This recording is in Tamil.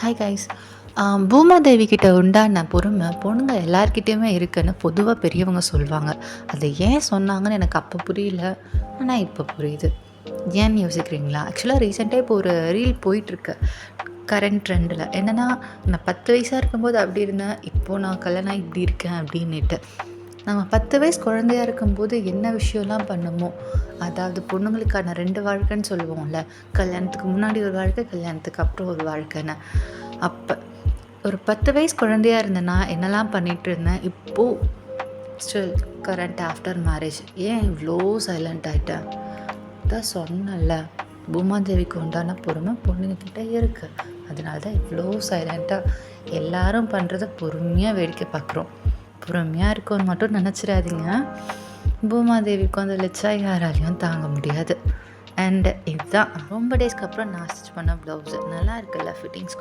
Hi guys. பூமாதேவி கிட்ட உண்டான பொறுமை பொண்ணுங்க எல்லார்கிட்டேயுமே இருக்குன்னு பொதுவாக பெரியவங்க சொல்லுவாங்க. அதை ஏன் சொன்னாங்கன்னு எனக்கு அப்போ புரியல, ஆனால் இப்போ புரியுது. ஏன்னு யோசிக்கிறீங்களா? ஆக்சுவலாக ரீசெண்டாக இப்போ ஒரு ரீல் போயிட்டுருக்கு கரண்ட் ட்ரெண்டில். என்னென்னா, நான் 10 வயசாக இருக்கும்போது அப்படி இருந்தேன், இப்போது நான் கல்யாணம் இப்படி இருக்கேன் அப்படின்னுட்டு. நம்ம 10 வயசு குழந்தையா இருக்கும்போது என்ன விஷயம்லாம் பண்ணுமோ, அதாவது பொண்ணுங்களுக்கான 2 வாழ்க்கைன்னு சொல்லுவோம்ல, கல்யாணத்துக்கு முன்னாடி ஒரு வாழ்க்கை, கல்யாணத்துக்கு அப்புறம் ஒரு வாழ்க்கைன்னு. அப்போ ஒரு 10 வயசு குழந்தையா இருந்தேன்னா என்னெல்லாம் பண்ணிகிட்டு இருந்தேன், இப்போது ஸ்டில் கரண்ட் ஆஃப்டர் மேரேஜ் ஏன் இவ்வளோ சைலண்ட் ஆகிட்டேன்? தான் சொன்னேன்ல, பூமாதேவிக்கு உண்டான பொறுமை பொண்ணுங்கக்கிட்ட இருக்குது. அதனால தான் இவ்வளோ சைலண்ட்டாக எல்லாரும் பண்ணுறத பொறுமையாக வேடிக்கை பார்க்குறோம். பொறுமையாக இருக்கும்னு மட்டும் நினச்சிடாதீங்க. பூமாதேவிக்கு அந்த லெச்சா யாராலையும் தாங்க முடியாது. அண்ட் இதுதான் ரொம்ப டேஸ்க்கு அப்புறம் நான் ஸ்டிச் பண்ண ப்ளவுஸு. நல்லா இருக்குல்ல ஃபிட்டிங்ஸ்.